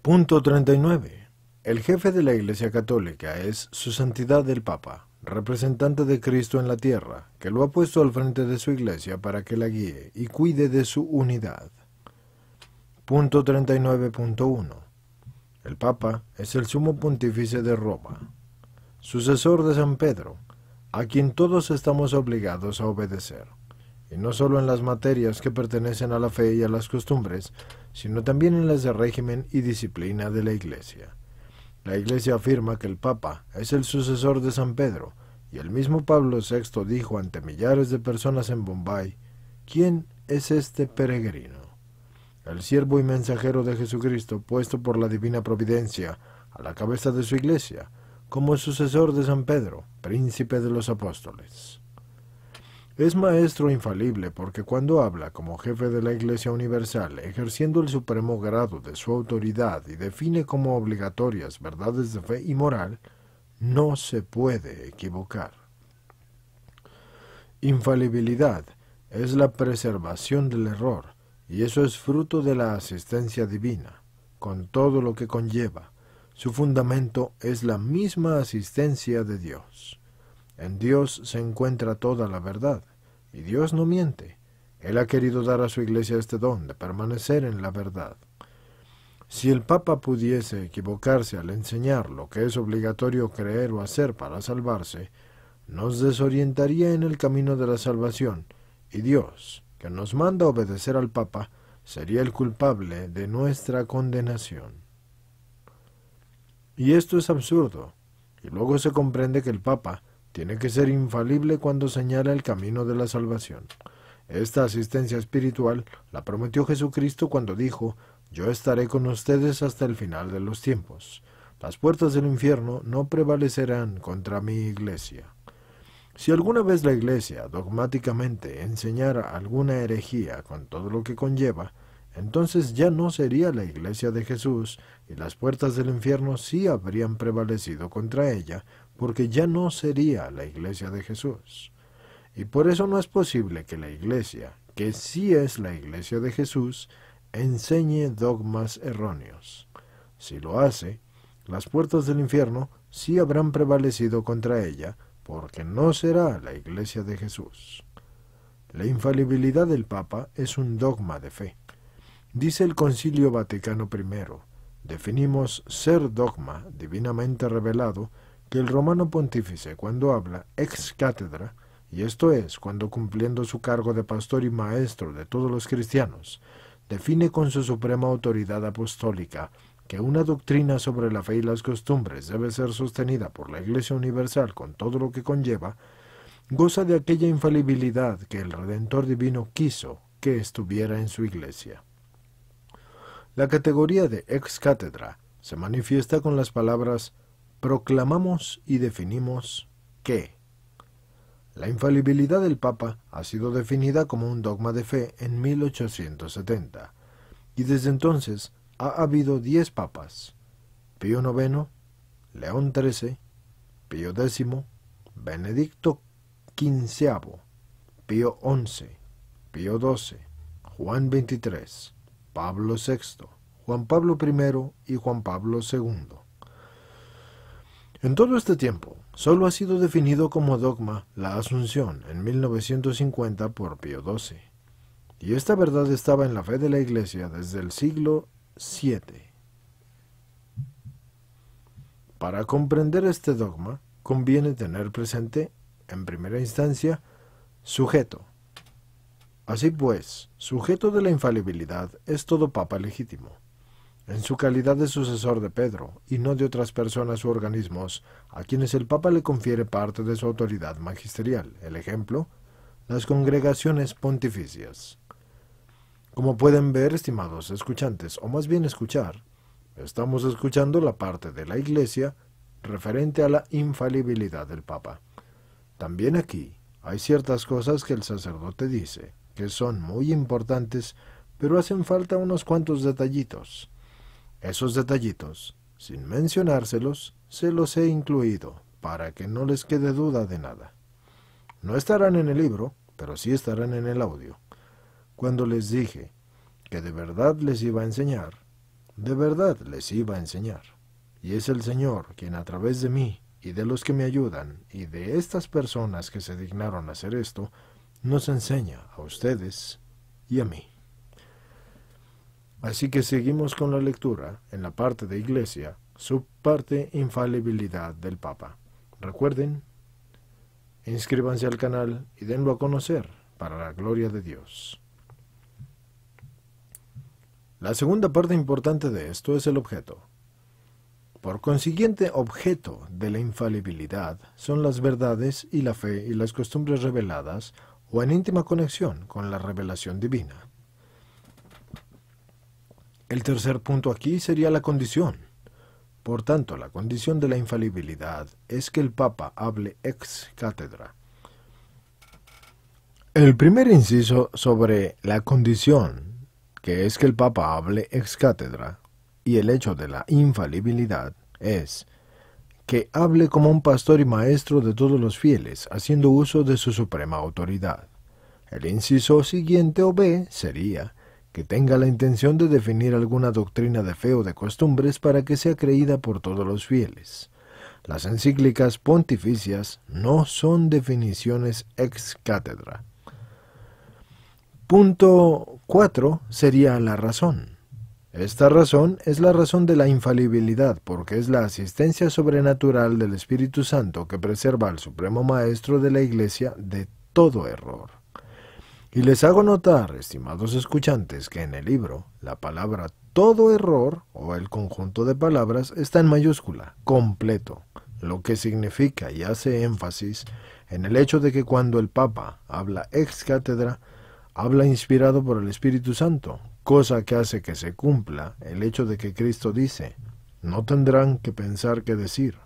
Punto 39. El jefe de la Iglesia Católica es Su Santidad el Papa, representante de Cristo en la tierra, que lo ha puesto al frente de su Iglesia para que la guíe y cuide de su unidad. Punto 39.1. El Papa es el sumo pontífice de Roma, sucesor de San Pedro, a quien todos estamos obligados a obedecer, y no solo en las materias que pertenecen a la fe y a las costumbres, sino también en las de régimen y disciplina de la Iglesia. La Iglesia afirma que el Papa es el sucesor de San Pedro, y el mismo Pablo VI dijo ante millares de personas en Bombay: ¿quién es este peregrino? El siervo y mensajero de Jesucristo, puesto por la divina providencia a la cabeza de su Iglesia, como sucesor de San Pedro, príncipe de los apóstoles. Es maestro infalible porque cuando habla como jefe de la Iglesia Universal, ejerciendo el supremo grado de su autoridad y define como obligatorias verdades de fe y moral, no se puede equivocar. Infalibilidad es la preservación del error, y eso es fruto de la asistencia divina, con todo lo que conlleva. Su fundamento es la misma asistencia de Dios. En Dios se encuentra toda la verdad, y Dios no miente. Él ha querido dar a su Iglesia este don de permanecer en la verdad. Si el Papa pudiese equivocarse al enseñar lo que es obligatorio creer o hacer para salvarse, nos desorientaría en el camino de la salvación, y Dios, que nos manda obedecer al Papa, sería el culpable de nuestra condenación. Y esto es absurdo, y luego se comprende que el Papa tiene que ser infalible cuando señala el camino de la salvación. Esta asistencia espiritual la prometió Jesucristo cuando dijo: «Yo estaré con ustedes hasta el final de los tiempos. Las puertas del infierno no prevalecerán contra mi Iglesia». Si alguna vez la Iglesia dogmáticamente enseñara alguna herejía con todo lo que conlleva, entonces ya no sería la Iglesia de Jesús, y las puertas del infierno sí habrían prevalecido contra ella, porque ya no sería la Iglesia de Jesús. Y por eso no es posible que la Iglesia, que sí es la Iglesia de Jesús, enseñe dogmas erróneos. Si lo hace, las puertas del infierno sí habrán prevalecido contra ella, porque no será la Iglesia de Jesús. La infalibilidad del Papa es un dogma de fe. Dice el Concilio Vaticano I, definimos ser dogma divinamente revelado, que el romano pontífice, cuando habla ex cátedra, y esto es, cuando cumpliendo su cargo de pastor y maestro de todos los cristianos, define con su suprema autoridad apostólica que una doctrina sobre la fe y las costumbres debe ser sostenida por la Iglesia Universal con todo lo que conlleva, goza de aquella infalibilidad que el Redentor Divino quiso que estuviera en su Iglesia. La categoría de ex cátedra se manifiesta con las palabras: proclamamos y definimos que. La infalibilidad del Papa ha sido definida como un dogma de fe en 1870, y desde entonces ha habido 10 papas: Pío IX, León XIII, Pío X, Benedicto XV, Pío XI, Pío XII, Juan XXIII, Pablo VI, Juan Pablo I y Juan Pablo II. En todo este tiempo, solo ha sido definido como dogma la Asunción en 1950 por Pío XII, y esta verdad estaba en la fe de la Iglesia desde el siglo VII. Para comprender este dogma, conviene tener presente, en primera instancia, sujeto. Así pues, sujeto de la infalibilidad es todo papa legítimo, en su calidad de sucesor de Pedro, y no de otras personas u organismos a quienes el Papa le confiere parte de su autoridad magisterial. El ejemplo, las congregaciones pontificias. Como pueden ver, estimados escuchantes, o más bien escuchar, estamos escuchando la parte de la Iglesia referente a la infalibilidad del Papa. También aquí hay ciertas cosas que el sacerdote dice, que son muy importantes, pero hacen falta unos cuantos detallitos. Esos detallitos, sin mencionárselos, se los he incluido, para que no les quede duda de nada. No estarán en el libro, pero sí estarán en el audio. Cuando les dije que de verdad les iba a enseñar, de verdad les iba a enseñar. Y es el Señor quien a través de mí y de los que me ayudan y de estas personas que se dignaron a hacer esto, nos enseña a ustedes y a mí. Así que seguimos con la lectura en la parte de Iglesia, subparte Infalibilidad del Papa. Recuerden, inscríbanse al canal y denlo a conocer para la gloria de Dios. La segunda parte importante de esto es el objeto. Por consiguiente, objeto de la infalibilidad son las verdades y la fe y las costumbres reveladas o en íntima conexión con la revelación divina. El tercer punto aquí sería la condición. Por tanto, la condición de la infalibilidad es que el Papa hable ex cátedra. El primer inciso sobre la condición, que es que el Papa hable ex cátedra, y el hecho de la infalibilidad, es que hable como un pastor y maestro de todos los fieles, haciendo uso de su suprema autoridad. El inciso siguiente o B sería que tenga la intención de definir alguna doctrina de fe o de costumbres para que sea creída por todos los fieles. Las encíclicas pontificias no son definiciones ex cátedra. Punto 4 sería la razón. Esta razón es la razón de la infalibilidad, porque es la asistencia sobrenatural del Espíritu Santo que preserva al Supremo Maestro de la Iglesia de todo error. Y les hago notar, estimados escuchantes, que en el libro la palabra todo error, o el conjunto de palabras, está en mayúscula, completo, lo que significa y hace énfasis en el hecho de que cuando el Papa habla ex cátedra, habla inspirado por el Espíritu Santo, cosa que hace que se cumpla el hecho de que Cristo dice, no tendrán que pensar qué decir,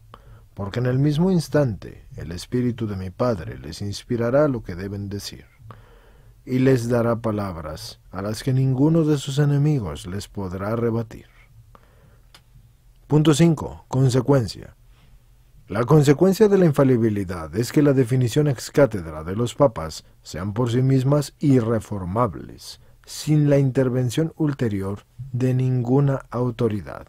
porque en el mismo instante el Espíritu de mi Padre les inspirará lo que deben decir, y les dará palabras a las que ninguno de sus enemigos les podrá rebatir. Punto 5. Consecuencia. La consecuencia de la infalibilidad es que la definición ex cátedra de los papas sean por sí mismas irreformables, sin la intervención ulterior de ninguna autoridad.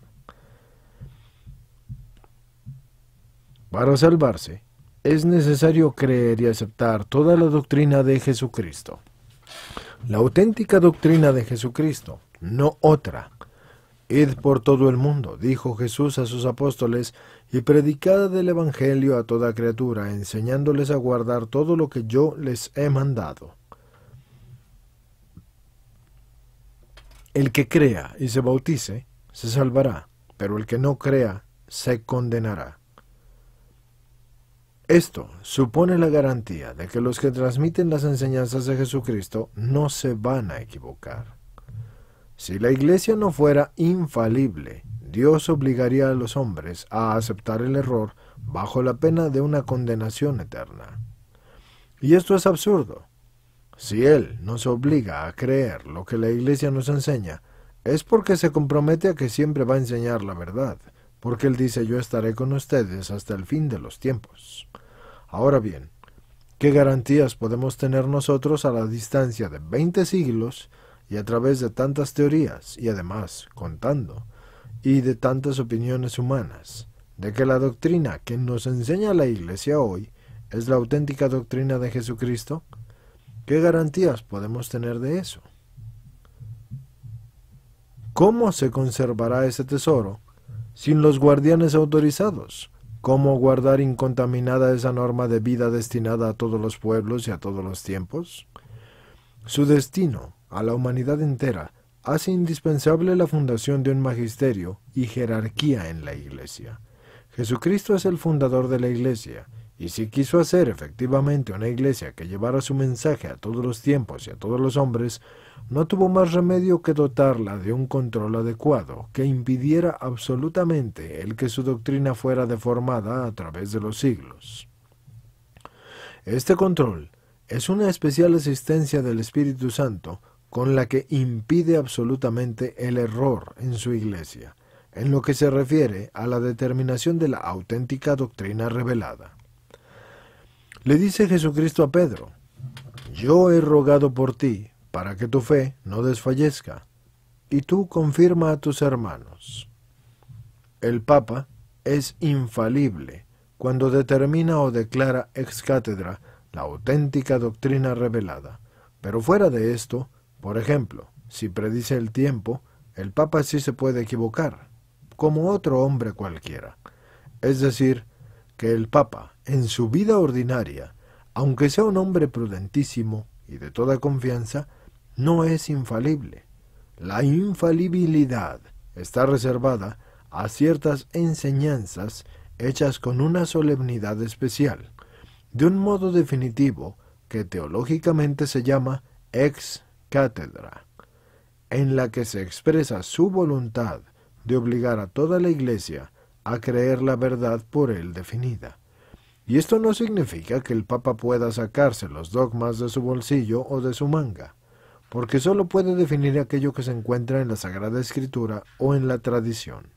Para salvarse, es necesario creer y aceptar toda la doctrina de Jesucristo. La auténtica doctrina de Jesucristo, no otra. Id por todo el mundo, dijo Jesús a sus apóstoles, y predicad el Evangelio a toda criatura, enseñándoles a guardar todo lo que yo les he mandado. El que crea y se bautice, se salvará, pero el que no crea, se condenará. Esto supone la garantía de que los que transmiten las enseñanzas de Jesucristo no se van a equivocar. Si la Iglesia no fuera infalible, Dios obligaría a los hombres a aceptar el error bajo la pena de una condenación eterna. Y esto es absurdo. Si Él nos obliga a creer lo que la Iglesia nos enseña, es porque se compromete a que siempre va a enseñar la verdad, porque Él dice, yo estaré con ustedes hasta el fin de los tiempos. Ahora bien, ¿qué garantías podemos tener nosotros a la distancia de 20 siglos y a través de tantas teorías, y además contando, y de tantas opiniones humanas, de que la doctrina que nos enseña la Iglesia hoy es la auténtica doctrina de Jesucristo? ¿Qué garantías podemos tener de eso? ¿Cómo se conservará ese tesoro sin los guardianes autorizados? ¿Cómo guardar incontaminada esa norma de vida destinada a todos los pueblos y a todos los tiempos? Su destino, a la humanidad entera, hace indispensable la fundación de un magisterio y jerarquía en la Iglesia. Jesucristo es el fundador de la Iglesia, y si quiso hacer efectivamente una Iglesia que llevara su mensaje a todos los tiempos y a todos los hombres, no tuvo más remedio que dotarla de un control adecuado que impidiera absolutamente el que su doctrina fuera deformada a través de los siglos. Este control es una especial asistencia del Espíritu Santo con la que impide absolutamente el error en su Iglesia, en lo que se refiere a la determinación de la auténtica doctrina revelada. Le dice Jesucristo a Pedro, yo he rogado por ti, para que tu fe no desfallezca. y tú confirma a tus hermanos. El Papa es infalible cuando determina o declara ex cátedra la auténtica doctrina revelada. Pero fuera de esto, por ejemplo, si predice el tiempo, el Papa sí se puede equivocar, como otro hombre cualquiera. Es decir, que el Papa, en su vida ordinaria, aunque sea un hombre prudentísimo y de toda confianza, no es infalible. La infalibilidad está reservada a ciertas enseñanzas hechas con una solemnidad especial, de un modo definitivo que teológicamente se llama ex cátedra, en la que se expresa su voluntad de obligar a toda la Iglesia a creer la verdad por él definida. Y esto no significa que el Papa pueda sacarse los dogmas de su bolsillo o de su manga, porque sólo puede definir aquello que se encuentra en la Sagrada Escritura o en la tradición.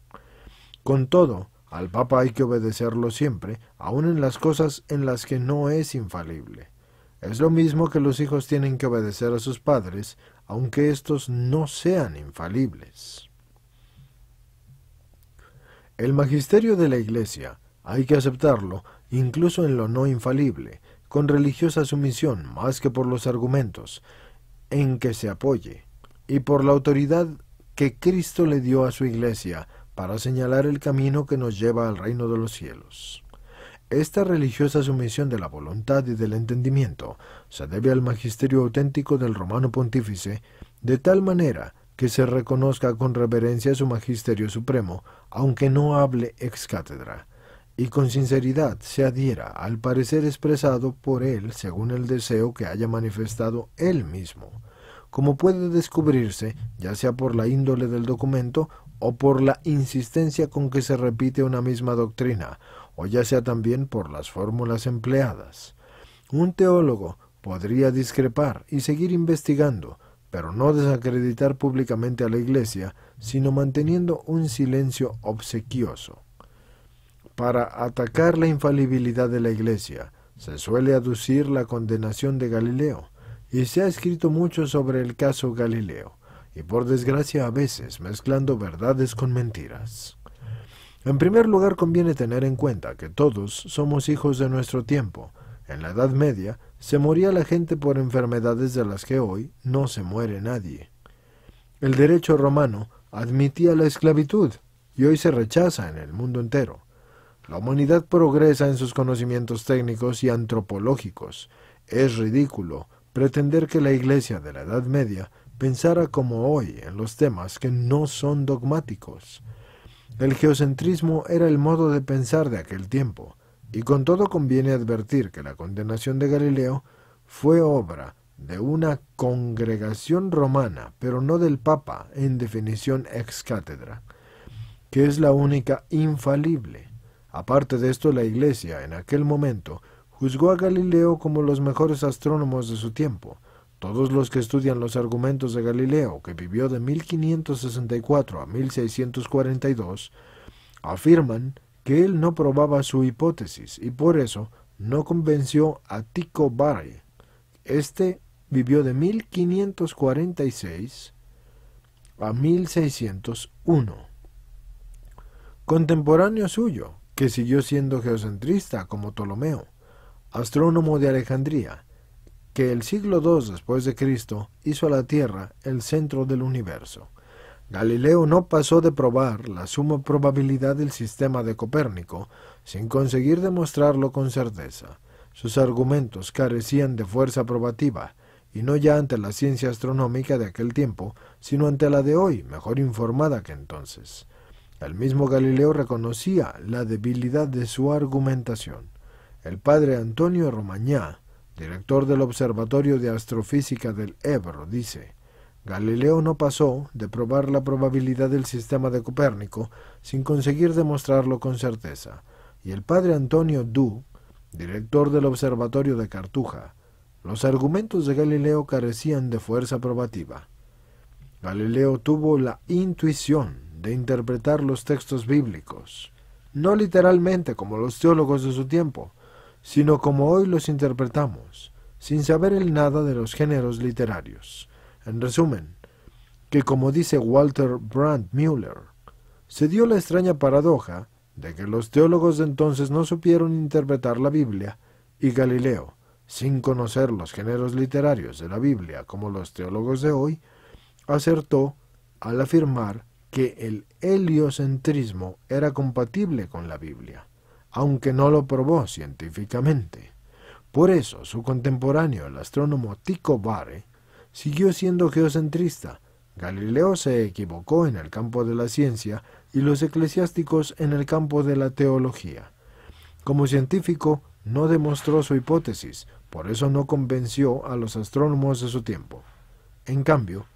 Con todo, al Papa hay que obedecerlo siempre, aun en las cosas en las que no es infalible. Es lo mismo que los hijos tienen que obedecer a sus padres, aunque éstos no sean infalibles. El magisterio de la Iglesia hay que aceptarlo, incluso en lo no infalible, con religiosa sumisión más que por los argumentos en que se apoye, y por la autoridad que Cristo le dio a su Iglesia para señalar el camino que nos lleva al reino de los cielos. Esta religiosa sumisión de la voluntad y del entendimiento se debe al magisterio auténtico del Romano Pontífice, de tal manera que se reconozca con reverencia su magisterio supremo, aunque no hable ex cátedra, y con sinceridad se adhiera al parecer expresado por él según el deseo que haya manifestado él mismo, como puede descubrirse ya sea por la índole del documento o por la insistencia con que se repite una misma doctrina, o ya sea también por las fórmulas empleadas. Un teólogo podría discrepar y seguir investigando, pero no desacreditar públicamente a la Iglesia, sino manteniendo un silencio obsequioso. Para atacar la infalibilidad de la Iglesia, se suele aducir la condenación de Galileo, y se ha escrito mucho sobre el caso Galileo, y por desgracia a veces mezclando verdades con mentiras. En primer lugar, conviene tener en cuenta que todos somos hijos de nuestro tiempo. En la Edad Media se moría la gente por enfermedades de las que hoy no se muere nadie. El derecho romano admitía la esclavitud, y hoy se rechaza en el mundo entero. La humanidad progresa en sus conocimientos técnicos y antropológicos. Es ridículo pretender que la Iglesia de la Edad Media pensara como hoy en los temas que no son dogmáticos. El geocentrismo era el modo de pensar de aquel tiempo, y con todo conviene advertir que la condenación de Galileo fue obra de una congregación romana, pero no del Papa en definición ex cátedra, que es la única infalible. Aparte de esto, la Iglesia en aquel momento juzgó a Galileo como los mejores astrónomos de su tiempo. Todos los que estudian los argumentos de Galileo, que vivió de 1564 a 1642, afirman que él no probaba su hipótesis y por eso no convenció a Tycho Brahe. Este vivió de 1546 a 1601. Contemporáneo suyo, que siguió siendo geocentrista como Ptolomeo, astrónomo de Alejandría, que el siglo II después de Cristo hizo a la Tierra el centro del universo. Galileo no pasó de probar la suma probabilidad del sistema de Copérnico sin conseguir demostrarlo con certeza. Sus argumentos carecían de fuerza probativa, y no ya ante la ciencia astronómica de aquel tiempo, sino ante la de hoy, mejor informada que entonces. El mismo Galileo reconocía la debilidad de su argumentación. El padre Antonio Romagnà, director del Observatorio de Astrofísica del Ebro, dice: Galileo no pasó de probar la probabilidad del sistema de Copérnico sin conseguir demostrarlo con certeza. Y el padre Antonio Du, director del Observatorio de Cartuja, los argumentos de Galileo carecían de fuerza probativa. Galileo tuvo la intuición de interpretar los textos bíblicos, no literalmente como los teólogos de su tiempo, sino como hoy los interpretamos, sin saber él nada de los géneros literarios. En resumen, que, como dice Walter Brandmüller, se dio la extraña paradoja de que los teólogos de entonces no supieron interpretar la Biblia, y Galileo, sin conocer los géneros literarios de la Biblia como los teólogos de hoy, acertó al afirmar que el heliocentrismo era compatible con la Biblia, aunque no lo probó científicamente. Por eso su contemporáneo, el astrónomo Tycho Brahe, siguió siendo geocentrista. Galileo se equivocó en el campo de la ciencia y los eclesiásticos en el campo de la teología. Como científico, no demostró su hipótesis, por eso no convenció a los astrónomos de su tiempo. En cambio,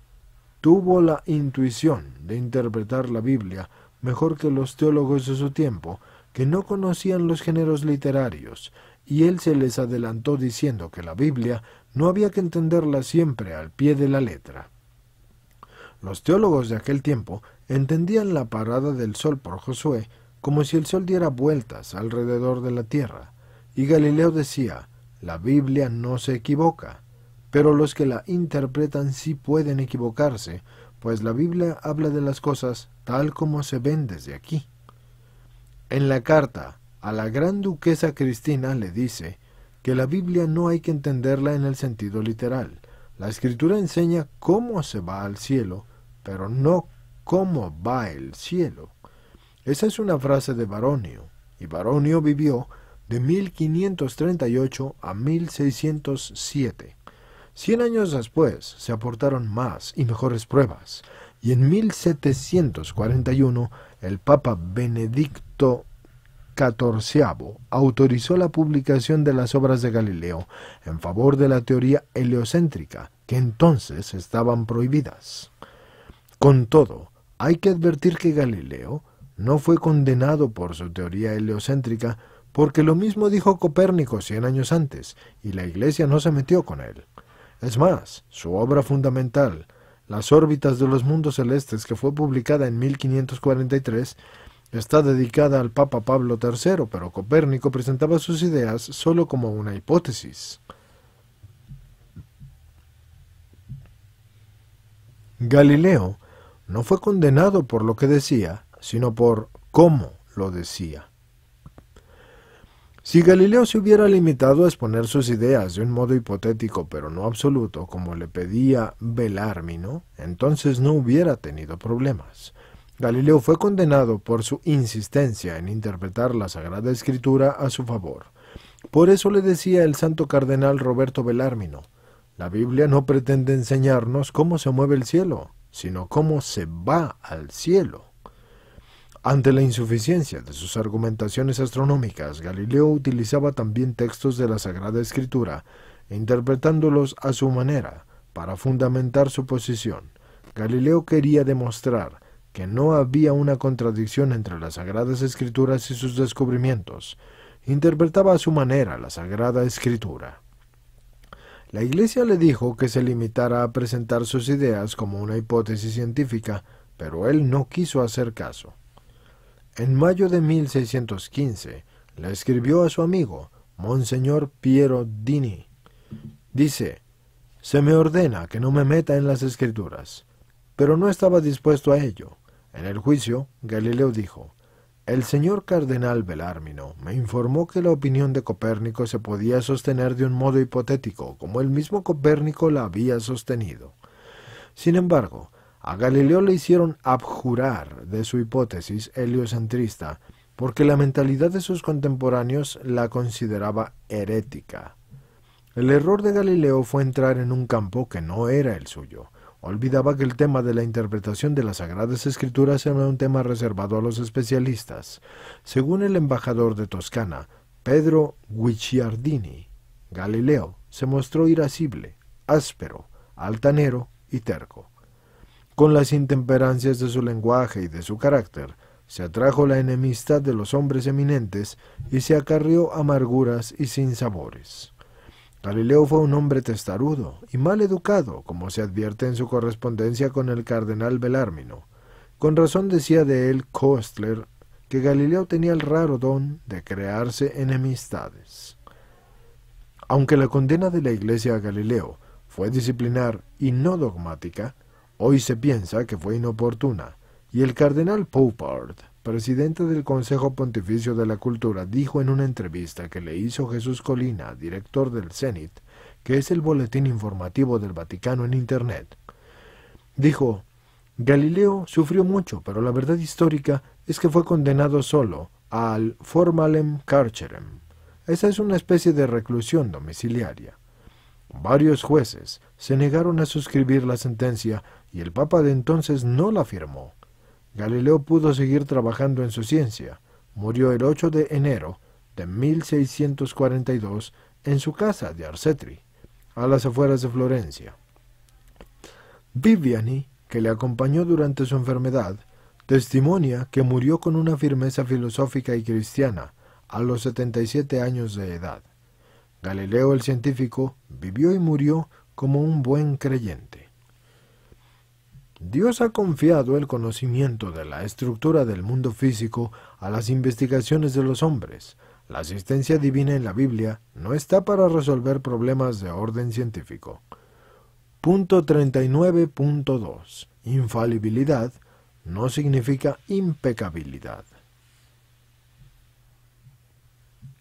tuvo la intuición de interpretar la Biblia mejor que los teólogos de su tiempo, que no conocían los géneros literarios, y él se les adelantó diciendo que la Biblia no había que entenderla siempre al pie de la letra. Los teólogos de aquel tiempo entendían la parada del sol por Josué como si el sol diera vueltas alrededor de la tierra, y Galileo decía, la Biblia no se equivoca, pero los que la interpretan sí pueden equivocarse, pues la Biblia habla de las cosas tal como se ven desde aquí. En la carta a la gran duquesa Cristina le dice que la Biblia no hay que entenderla en el sentido literal. La Escritura enseña cómo se va al cielo, pero no cómo va el cielo. Esa es una frase de Baronio, y Baronio vivió de 1538 a 1607. 100 años después se aportaron más y mejores pruebas, y en 1741 el Papa Benedicto XIV autorizó la publicación de las obras de Galileo en favor de la teoría heliocéntrica, que entonces estaban prohibidas. Con todo, hay que advertir que Galileo no fue condenado por su teoría heliocéntrica, porque lo mismo dijo Copérnico 100 años antes, y la Iglesia no se metió con él. Es más, su obra fundamental, Las órbitas de los mundos celestes, que fue publicada en 1543, está dedicada al Papa Pablo III, pero Copérnico presentaba sus ideas solo como una hipótesis. Galileo no fue condenado por lo que decía, sino por cómo lo decía. Si Galileo se hubiera limitado a exponer sus ideas de un modo hipotético pero no absoluto, como le pedía Belármino, entonces no hubiera tenido problemas. Galileo fue condenado por su insistencia en interpretar la Sagrada Escritura a su favor. Por eso le decía el santo cardenal Roberto Belármino, la Biblia no pretende enseñarnos cómo se mueve el cielo, sino cómo se va al cielo. Ante la insuficiencia de sus argumentaciones astronómicas, Galileo utilizaba también textos de la Sagrada Escritura, interpretándolos a su manera, para fundamentar su posición. Galileo quería demostrar que no había una contradicción entre las Sagradas Escrituras y sus descubrimientos. Interpretaba a su manera la Sagrada Escritura. La Iglesia le dijo que se limitara a presentar sus ideas como una hipótesis científica, pero él no quiso hacer caso. En mayo de 1615 le escribió a su amigo, Monseñor Piero Dini. Dice, se me ordena que no me meta en las Escrituras, pero no estaba dispuesto a ello. En el juicio, Galileo dijo, el señor cardenal Belármino me informó que la opinión de Copérnico se podía sostener de un modo hipotético, como el mismo Copérnico la había sostenido. Sin embargo, a Galileo le hicieron abjurar de su hipótesis heliocentrista, porque la mentalidad de sus contemporáneos la consideraba herética. El error de Galileo fue entrar en un campo que no era el suyo. Olvidaba que el tema de la interpretación de las Sagradas Escrituras era un tema reservado a los especialistas. Según el embajador de Toscana, Pedro Guicciardini, Galileo se mostró irascible, áspero, altanero y terco. Con las intemperancias de su lenguaje y de su carácter, se atrajo la enemistad de los hombres eminentes y se acarrió amarguras y sinsabores. Galileo fue un hombre testarudo y mal educado, como se advierte en su correspondencia con el cardenal Belármino. Con razón decía de él Kostler que Galileo tenía el raro don de crearse enemistades. Aunque la condena de la Iglesia a Galileo fue disciplinar y no dogmática, Hoy se piensa que fue inoportuna, y el cardenal Poupart, presidente del Consejo Pontificio de la Cultura, dijo en una entrevista que le hizo Jesús Colina, director del CENIT, que es el boletín informativo del Vaticano en Internet. Dijo: Galileo sufrió mucho, pero la verdad histórica es que fue condenado solo al formalem carcerem. Esa es una especie de reclusión domiciliaria. Varios jueces se negaron a suscribir la sentencia y el Papa de entonces no la firmó. Galileo pudo seguir trabajando en su ciencia. Murió el 8 de enero de 1642 en su casa de Arcetri, a las afueras de Florencia. Viviani, que le acompañó durante su enfermedad, testimonia que murió con una firmeza filosófica y cristiana a los 77 años de edad. Galileo el científico vivió y murió como un buen creyente. Dios ha confiado el conocimiento de la estructura del mundo físico a las investigaciones de los hombres. La asistencia divina en la Biblia no está para resolver problemas de orden científico. Punto 39.2. Infalibilidad no significa impecabilidad.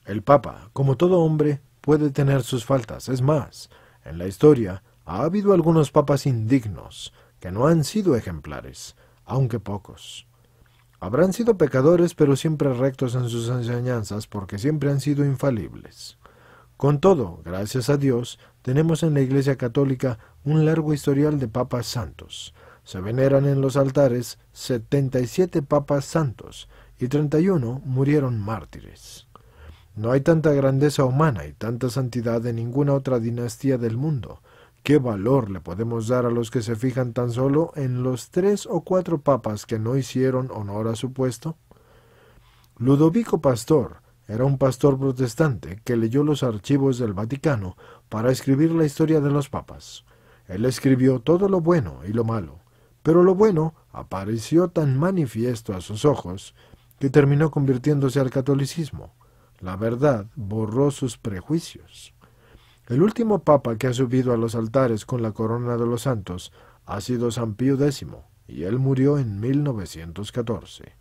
El Papa, como todo hombre, puede tener sus faltas. Es más, en la historia ha habido algunos papas indignos que no han sido ejemplares, aunque pocos. Habrán sido pecadores, pero siempre rectos en sus enseñanzas, porque siempre han sido infalibles. Con todo, gracias a Dios, tenemos en la Iglesia Católica un largo historial de papas santos. Se veneran en los altares 77 papas santos, y 31 murieron mártires. No hay tanta grandeza humana y tanta santidad en ninguna otra dinastía del mundo. ¿Qué valor le podemos dar a los que se fijan tan solo en los 3 o 4 papas que no hicieron honor a su puesto? Ludovico Pastor era un pastor protestante que leyó los archivos del Vaticano para escribir la historia de los papas. Él escribió todo lo bueno y lo malo, pero lo bueno apareció tan manifiesto a sus ojos que terminó convirtiéndose al catolicismo. La verdad borró sus prejuicios. El último papa que ha subido a los altares con la corona de los santos ha sido San Pío X, y él murió en 1914.